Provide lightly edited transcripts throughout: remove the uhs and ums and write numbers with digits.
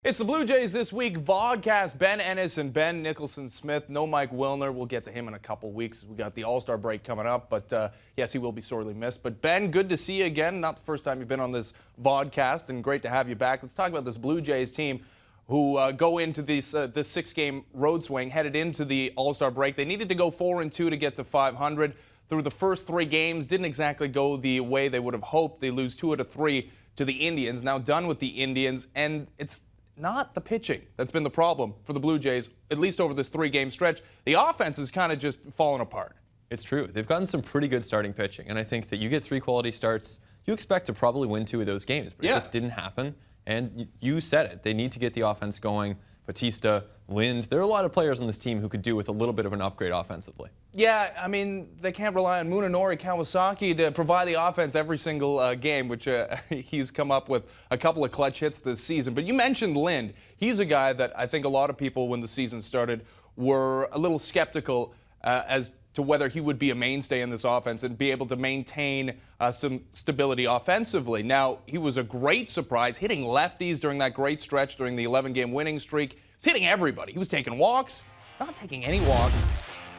It's the Blue Jays This Week vodcast. Ben Ennis and Ben Nicholson-Smith. No Mike Wilner. We'll get to him in a couple weeks. We got the All-Star break coming up, but yes, he will be sorely missed. But Ben, good to see you again. Not the first time you've been on this vodcast, and great to have you back. Let's talk about this Blue Jays team who go into this six-game road swing, headed into the All-Star break. They needed to go 4-2 to get to 500. Through the first three games, didn't exactly go the way they would have hoped. They lose 2 out of 3 to the Indians. Now done with the Indians, and it's not the pitching that's been the problem for the Blue Jays, at least over this 3-game stretch. The offense is kind of just falling apart. It's true. They've gotten some pretty good starting pitching, and I think that you get 3 quality starts, you expect to probably win 2 of those games, but it just didn't happen. And you said it. They need to get the offense going. Batista, Lind, there are a lot of players on this team who could do with a little bit of an upgrade offensively. Yeah, I mean, they can't rely on Munenori Kawasaki to provide the offense every single game, which he's come up with a couple of clutch hits this season. But you mentioned Lind. He's a guy that I think a lot of people, when the season started, were a little skeptical as to whether he would be a mainstay in this offense and be able to maintain some stability offensively. Now, he was a great surprise, hitting lefties during that great stretch during the 11-game winning streak. He's hitting everybody. He was taking walks, not taking any walks.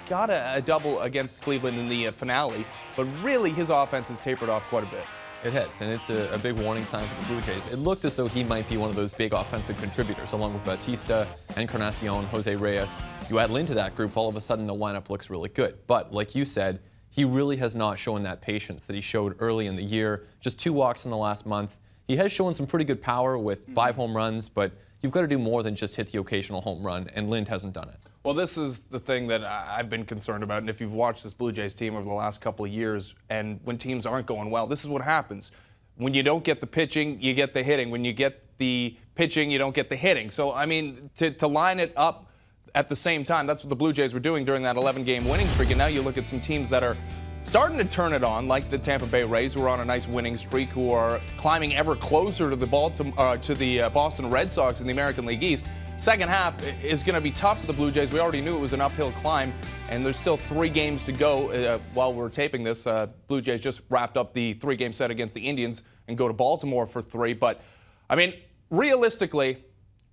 Got a double against Cleveland in the finale, but really his offense has tapered off quite a bit. It has, and it's a big warning sign for the Blue Jays. It looked as though he might be one of those big offensive contributors, along with Batista, Encarnacion, Jose Reyes. You add Lind to that group, all of a sudden the lineup looks really good. But like you said, he really has not shown that patience that he showed early in the year. Just 2 walks in the last month. He has shown some pretty good power with 5 home runs, but you've got to do more than just hit the occasional home run, and Lind hasn't done it. Well, this is the thing that I've been concerned about, and if you've watched this Blue Jays team over the last couple of years, and when teams aren't going well, this is what happens. When you don't get the pitching, you get the hitting. When you get the pitching, you don't get the hitting. So, I mean, to line it up at the same time, that's what the Blue Jays were doing during that 11-game winning streak, and now you look at some teams that are starting to turn it on, like the Tampa Bay Rays, who are on a nice winning streak, who are climbing ever closer to the Boston Red Sox in the American League East. Second half is going to be tough for the Blue Jays. We already knew it was an uphill climb, and there's still 3 games to go while we're taping this. Blue Jays just wrapped up the 3-game set against the Indians and go to Baltimore for 3. But, I mean, realistically,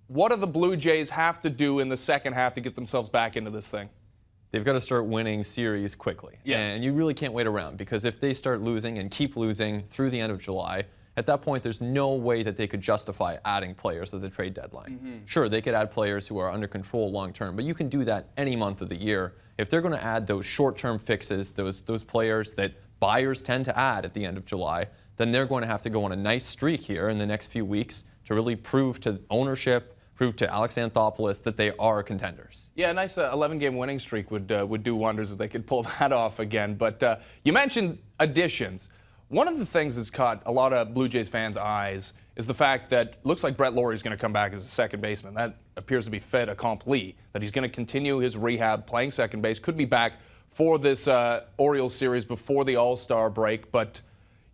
what do the Blue Jays have to do in the second half to get themselves back into this thing? They've got to start winning series quickly. Yeah. And you really can't wait around, because if they start losing and keep losing through the end of July, at that point, there's no way that they could justify adding players at the trade deadline. Sure, they could add players who are under control long term, but you can do that any month of the year. If they're going to add those short-term fixes, those players that buyers tend to add at the end of July, then they're going to have to go on a nice streak here in the next few weeks to really prove to ownership, prove to Alex Anthopoulos that they are contenders. Yeah, a nice 11-game winning streak would do wonders if they could pull that off again. But you mentioned additions. One of the things that's caught a lot of Blue Jays fans' eyes is the fact that it looks like Brett Lawrie is going to come back as a second baseman. That appears to be fait accompli, that he's going to continue his rehab playing second base, could be back for this Orioles series before the All-Star break. But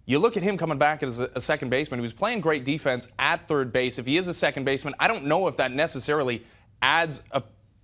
you look at him coming back as a second baseman. He was playing great defense at third base. If he is a second baseman, I don't know if that necessarily adds a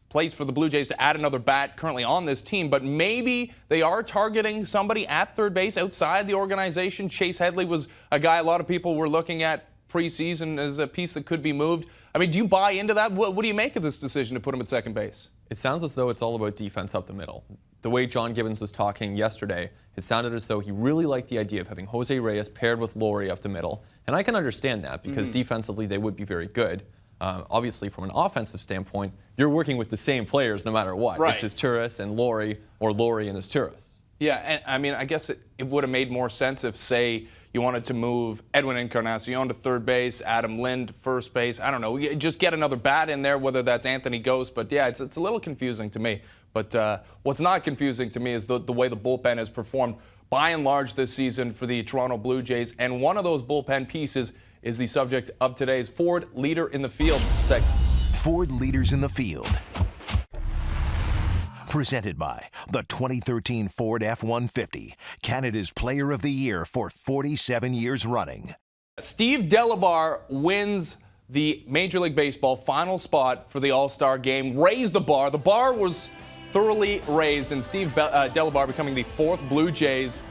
place for the Blue Jays to add another bat currently on this team, but maybe they are targeting somebody at third base outside the organization. Chase Headley was a guy a lot of people were looking at preseason as a piece that could be moved. I mean, do you buy into that? What do you make of this decision to put him at second base? It sounds as though it's all about defense up the middle. The way John Gibbons was talking yesterday, it sounded as though he really liked the idea of having Jose Reyes paired with Lawrie up the middle. And I can understand that, because defensively they would be very good. Obviously, from an offensive standpoint, you're working with the same players no matter what. Right. It's Izturis and Lawrie, or Lawrie and Izturis. Yeah, and I mean, I guess it would have made more sense if, say, you wanted to move Edwin Encarnacion to third base, Adam Lind to first base. I don't know. Just get another bat in there, whether that's Anthony Ghost. But, yeah, it's a little confusing to me. But what's not confusing to me is the way the bullpen has performed by and large this season for the Toronto Blue Jays. And one of those bullpen pieces is the subject of today's Ford Leader in the Field segment. Ford Leaders in the Field. Presented by the 2013 Ford F-150, Canada's Player of the Year for 47 years running. Steve Delabar wins the Major League Baseball final spot for the All-Star game. Raised the bar. The bar was thoroughly raised, and Steve Delabar becoming the 4th Blue Jays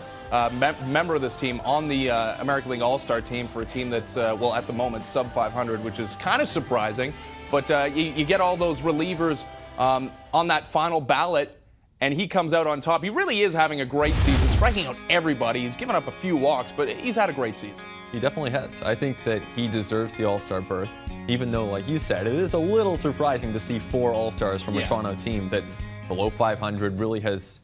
member of this team on the American League All-Star team for a team that's, well, at the moment, sub 500, which is kind of surprising. But you get all those relievers on that final ballot, and he comes out on top. He really is having a great season, striking out everybody. He's given up a few walks, but he's had a great season. He definitely has. I think that he deserves the All-Star berth, even though, like you said, it is a little surprising to see 4 All-Stars from a Toronto team that's below 500, really has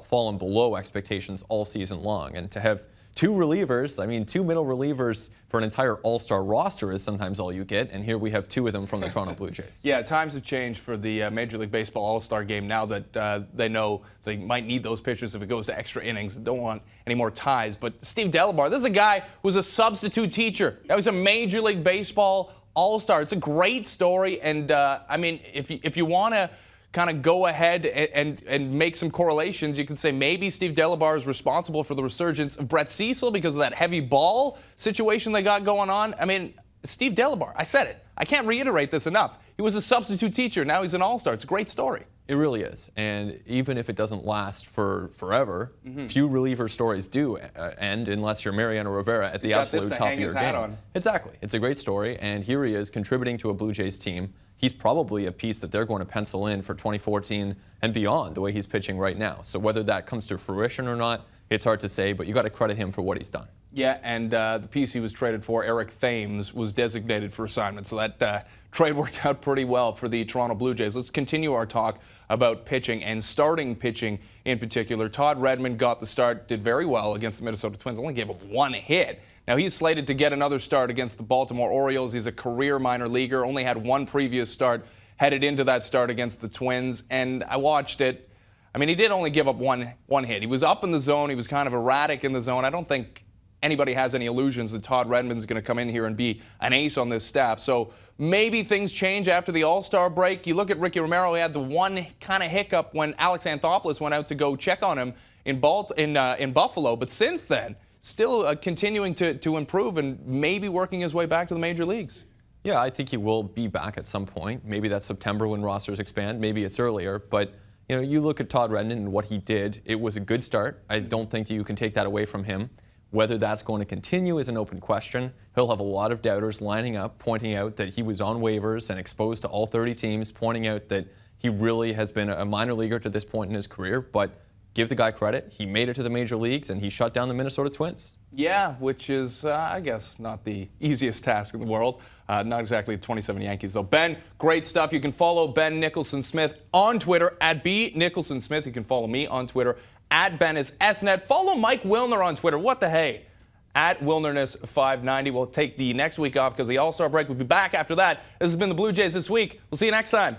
fallen below expectations all season long. And to have 2 relievers, I mean, 2 middle relievers for an entire All-Star roster is sometimes all you get, and here we have 2 of them from the Toronto Blue Jays. Yeah, times have changed for the Major League Baseball All-Star game now that they know they might need those pitchers if it goes to extra innings. Don't want any more ties. But Steve Delabar, this is a guy who was a substitute teacher. Now he's a Major League Baseball All-Star. It's a great story, and I mean, if you want to kind of go ahead and make some correlations, you can say maybe Steve Delabar is responsible for the resurgence of Brett Cecil because of that heavy ball situation they got going on. I mean, Steve Delabar, I said it. I can't reiterate this enough. He was a substitute teacher. Now he's an all-star. It's a great story. It really is. And even if it doesn't last for forever, few reliever stories do end unless you're Mariano Rivera at the absolute top of your game. Exactly. It's a great story. And here he is contributing to a Blue Jays team. He's probably a piece that they're going to pencil in for 2014 and beyond, the way he's pitching right now. So whether that comes to fruition or not, it's hard to say, but you got to credit him for what he's done. Yeah, and the piece he was traded for, Eric Thames, was designated for assignment. So that trade worked out pretty well for the Toronto Blue Jays. Let's continue our talk about pitching and starting pitching in particular. Todd Redmond got the start, did very well against the Minnesota Twins, only gave up 1 hit. Now, he's slated to get another start against the Baltimore Orioles. He's a career minor leaguer, only had 1 previous start, headed into that start against the Twins, and I watched it. I mean, he did only give up one hit. He was up in the zone. He was kind of erratic in the zone. I don't think anybody has any illusions that Todd Redmond's going to come in here and be an ace on this staff. So maybe things change after the All-Star break. You look at Ricky Romero. He had the one kind of hiccup when Alex Anthopoulos went out to go check on him in Buffalo. But since then, still continuing to improve and maybe working his way back to the major leagues. Yeah, I think he will be back at some point. Maybe that's September when rosters expand. Maybe it's earlier. But you know, you look at Todd Redmond and what he did. It was a good start. I don't think that you can take that away from him. Whether that's going to continue is an open question. He'll have a lot of doubters lining up, pointing out that he was on waivers and exposed to all 30 teams, pointing out that he really has been a minor leaguer to this point in his career. But give the guy credit. He made it to the major leagues, and he shut down the Minnesota Twins. Yeah, which is, I guess, not the easiest task in the world. Not exactly the 27 Yankees, though. Ben, great stuff. You can follow Ben Nicholson-Smith on Twitter, at @BNicholson-Smith. You can follow me on Twitter, @BenIsSNet. Follow Mike Wilner on Twitter. What the hey? @Wilnerness590. We'll take the next week off because the All-Star break will be back after that. This has been the Blue Jays This Week. We'll see you next time.